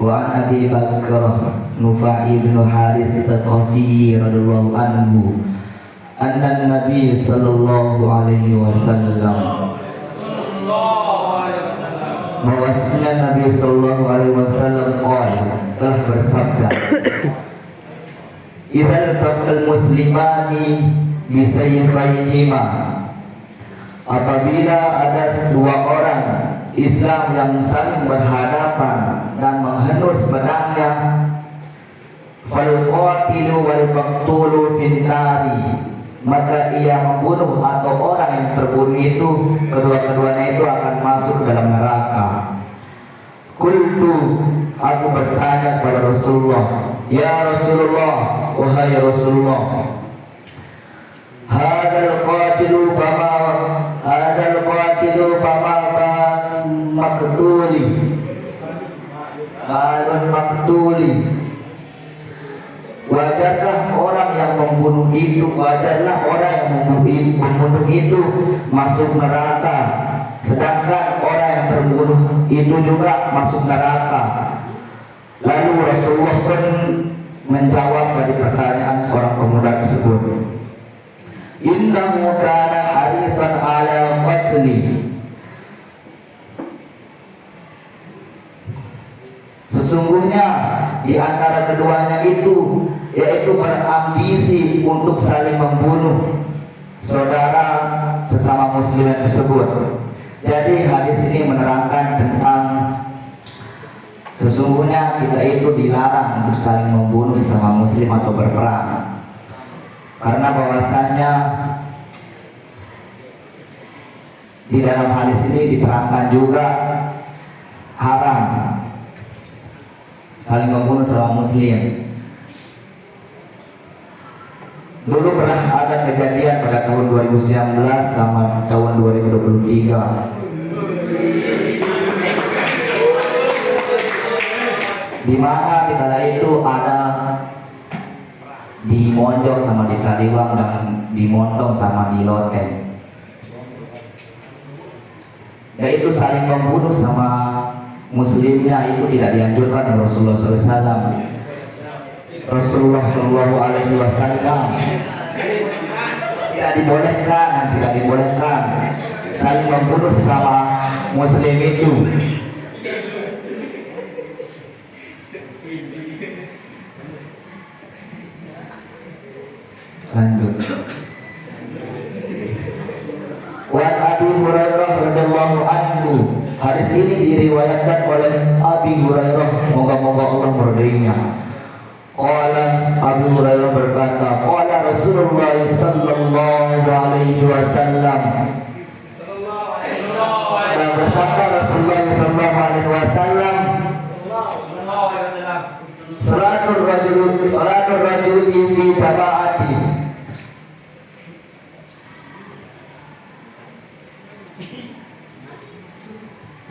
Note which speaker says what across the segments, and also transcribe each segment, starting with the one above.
Speaker 1: Wa an Abi Bakrah Nufai bin Haris Tsaqafi radhiyallahu anhu anna Nabi sallallahu alaihi wasallam bahwasanya Nabi sallallahu alaihi wasallam telah bersabda, "Idzal taqal muslimani bisayfayhima." Apabila ada dua orang Islam yang saling berhadapan dan menghenus pedangnya, fal qatilu wal maqtulu finnari, maka ia membunuh atau orang yang terbunuh itu, kedua-keduanya itu akan masuk ke dalam neraka. Qultu, aku bertanya kepada Rasulullah, ya Rasulullah, wahai Rasulullah, hadal qatilu fama maktuli, wajarkah orang yang membunuh itu, wajarlah orang yang membunuh itu masuk neraka, sedangkan orang yang terbunuh itu juga masuk neraka. Lalu Rasulullah pun menjawab dari pertanyaan seorang pemuda tersebut, innahu kana harisan ala qatli, sesungguhnya di antara keduanya itu yaitu berambisi untuk saling membunuh saudara sesama muslim tersebut. Jadi hadis ini menerangkan tentang sesungguhnya kita itu dilarang untuk saling membunuh sesama muslim atau berperang, karena bahwasanya di dalam hadis ini diterangkan juga haram saling membunuh sesama muslim. Dulu pernah ada kejadian pada tahun 2019 sama tahun 2023, di mana di kala itu ada di Monjok sama di Kaliwang dan di Montong sama di Loteng, yaitu saling membunuh sama muslimnya itu tidak dianjurkan oleh Rasulullah SAW. Rasulullah SAW tidak dibolehkan saling membunuh sama muslim itu. Lanjut. Wa Abi Hurairah radhiyallahu anhu, hadis ini diriwayatkan oleh Abi Hurairah, moga-moga Allah meridainya. Qala Abu Hurairah berkata, qala Rasulullah sallallahu alaihi wasallam, dan bersabda Rasulullah sallallahu alaihi wasallam, salatul rajuli fi jama'ati,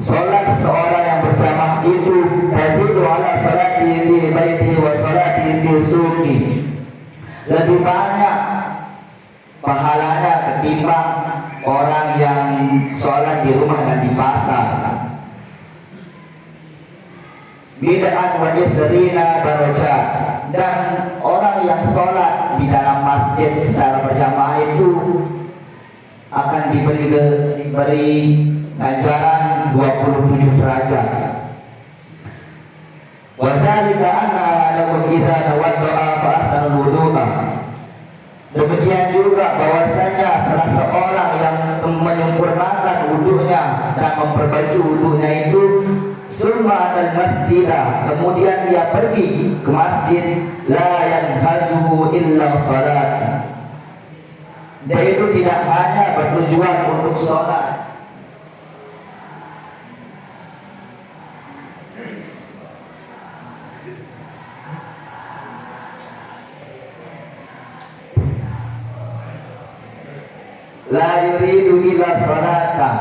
Speaker 1: salat seorang yang berjamaah itu tazidu ala salati fi baiti wa salati fi suqi, lebih banyak pahalanya ketimbang orang yang sholat di rumah dan di pasar. Bid'an wa isrina darajat, dan orang yang sholat di dalam masjid secara berjamaah itu akan diberi ganjaran 27 derajat. Wa dzalika anna lahu idza tawadda'a fa ahsana wudu'a. Demikian juga bahwasanya salah seorang yang menyempurnakan wudunya dan memperbaiki wudunya itu, summa al-masjidah, kemudian dia pergi ke masjid, la yanhazuhu illa salat, dia itu tidak hanya bertujuan untuk sholat, la yuridu illa salatan,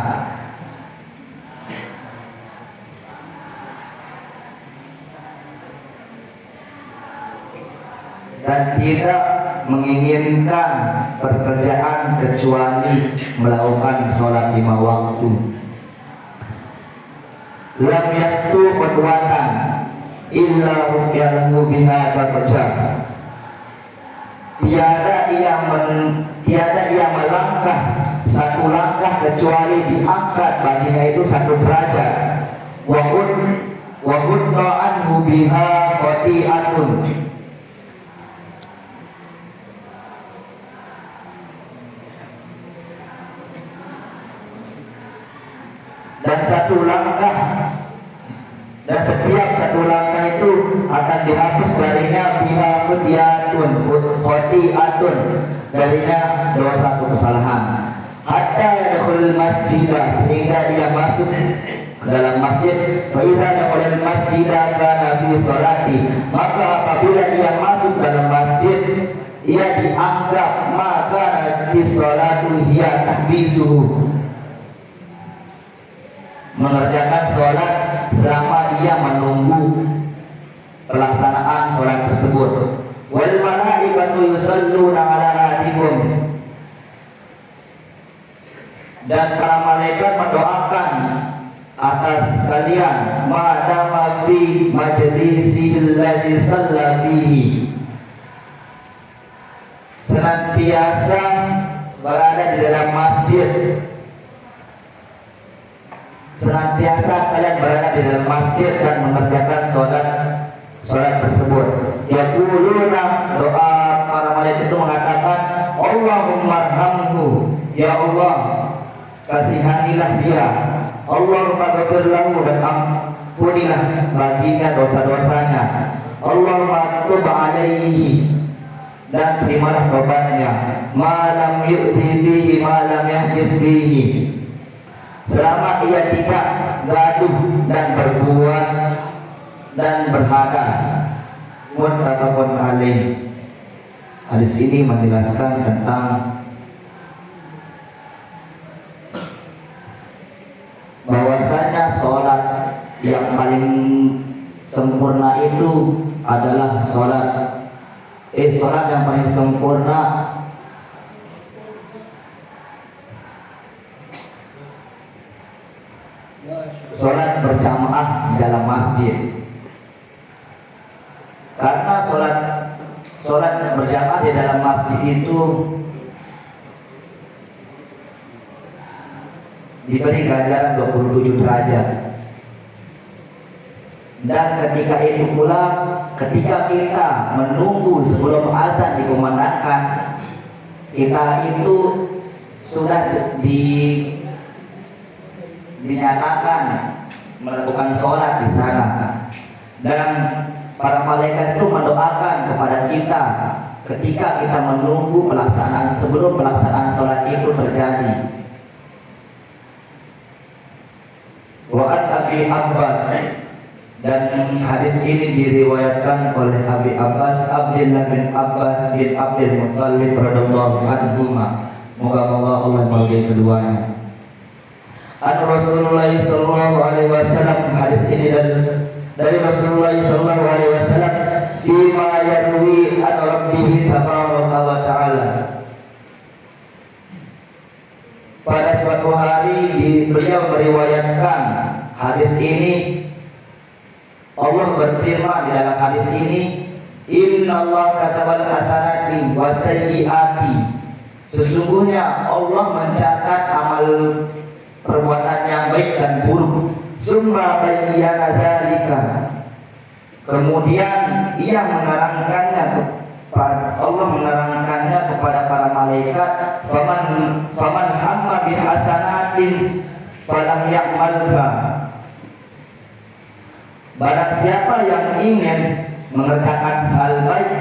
Speaker 1: dan tidak menginginkan pekerjaan kecuali melakukan sholat 5 waktu. Lam yaktu qudwatan illa rufi'alahu biha darajah. Tiada ia melangkah satu langkah kecuali diangkat baginya itu satu derajat. Wa qutta anhu biha khati'atun. Dan setiap satu langkah itu akan dihapus darinya biha khati'atun, darinya dosa atau kesalahan. Hatta yadkhulul masjidah, sehingga ia masuk ke dalam masjid. Fa idza dakhala masjidah kana fi sholati, maka apabila ia masuk dalam masjid, ia dianggap maka di sholatu hiya tahbisuhu, mengerjakan sholat selama ia menunggu pelaksanaan sholat tersebut. Wal malaikatu yusalluna ala ahadikum, dan para malaikat mendoakan atas kalian madama fi majlisihi alladhi shalla fihi, senantiasa berada di dalam masjid, senantiasa kalian berada di dalam masjid dan mengerjakan sholat tersebut. Yaquluna, doa para malaikat itu mengatakan, Allahumma arhamhu, ya Allah kasihanilah dia, Allahumma ghafir lahu, dan ampunilah baginya dosa-dosanya, Allahumma tub alaihi, dan terimalah tobatnya, ma lam yu'ti fihi ma lam yahdis fihi, selama ia tidak gaduh dan berbuat dan berhadas. Muttafaqun alaih. Hadis ini menjelaskan tentang bahwasanya sholat yang paling sempurna itu adalah sholat yang paling sempurna sholat berjamaah di dalam masjid. Karena sholat berjamaah di dalam masjid itu diberi ganjaran 27 derajat. Dan ketika itu pula, ketika kita menunggu sebelum azan dikumandangkan, kita itu sudah dinyatakan melakukan sholat di sana, dan para malaikat itu mendoakan kepada kita ketika kita menunggu sebelum pelaksanaan sholat itu terjadi. Wa an Abi Abbas, dan hadis ini diriwayatkan oleh Abi Abbas Abdullah bin Abbas bin Abdul Muttalib radhiyallahu anhuma, moga-moga Allah meridai keduanya. An Rasulullah sallallahu alaihi wasallam, hadis ini dari Rasulullah sallallahu alaihi wasallam, fima yarwi an rabbih tabaraka wa ta'ala. Pada suatu hari beliau meriwayatkan hadis ini, Allah berfirman di dalam hadis ini, Inna Allah katabal hasanati wa sayyiati, sesungguhnya Allah mencatat amal perbuatan yang baik dan buruk. Summa bayyana dzalika, kemudian ia menerangkannya, Allah menerangkannya kepada para malaikat. Faman hamma bi hasanatin falam ya'malha, barang siapa yang ingin mengerjakan hal baik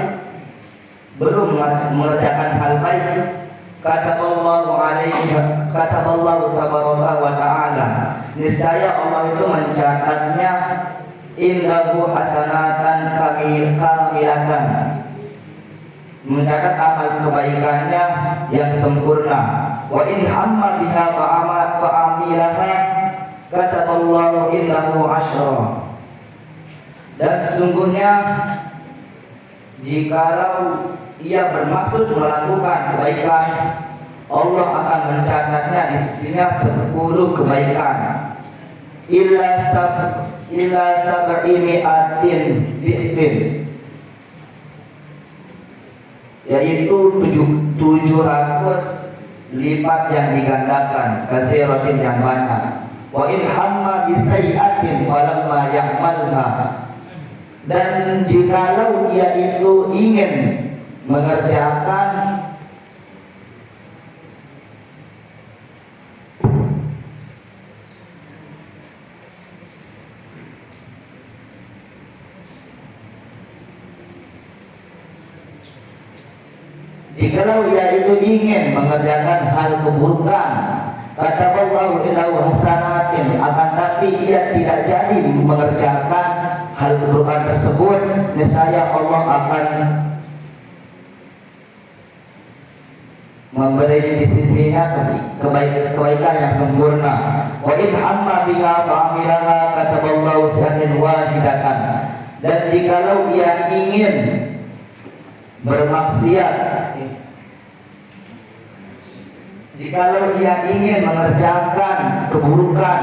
Speaker 1: belum mengerjakan hal baik, kataballahu tabaraka wa ta'ala, niscaya Allah itu mencatatnya indahu hasanatan kamilatan, mencatat amal kebaikannya yang sempurna. Wa in hamma biha fa'amilaha kataballahu indahu asyra, dan sesungguhnya jikalau ia bermaksud melakukan kebaikan, Allah akan mencatatnya di sisinya 10 kebaikan. ila sab'i mi'atin di'fin, yaitu 700 lipat yang digandakan, kasiratin yang banyak. Wa in hamma bisayyatin falamma ya'malha, dan jikalau ia itu ingin mengerjakan jikalau ia itu ingin mengerjakan hal keburukan, kata Allah innahu hasanatin, akan tapi ia tidak jadi mengerjakan hal keburukan tersebut, niscaya Allah akan memberi di sisinya kebaikan yang sempurna. Wa in amma biha fa'amilaha kata Allah syatin wahidatan, dan jikalau ia ingin bermaksiat, jikalau ia ingin mengerjakan keburukan,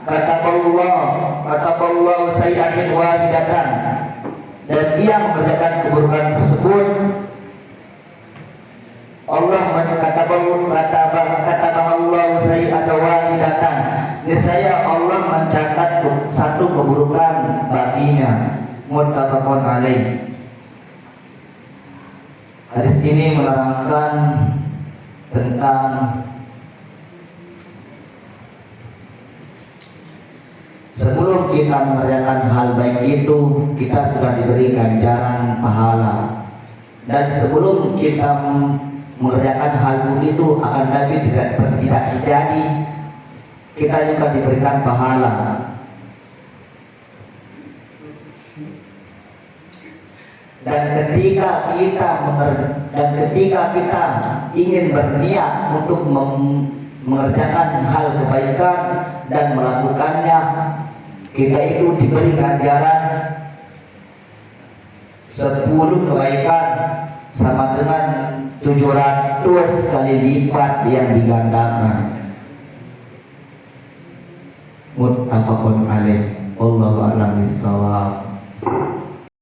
Speaker 1: kata Allah sayyatin wahidatan, dan ia mengerjakan keburukan tersebut, Allah kata Allah sayyi'atan wahidatan, niscaya Allah mencatat satu keburukan baginya. Muttafaqun alaih. Hadis ini menerangkan tentang sebelum kita mengerjakan hal baik itu, kita sudah diberi ganjaran pahala, dan sebelum kita mengerjakan hal buruk itu akan tapi tidak terjadi, kita juga diberikan pahala. Dan ketika kita ingin berniat untuk mengerjakan hal kebaikan dan melakukannya, kita itu diberi ganjaran 10 kebaikan sama dengan 700 kali lipat yang digandakan. Muttafaqun alaih. Wallahu a'lam bishawab.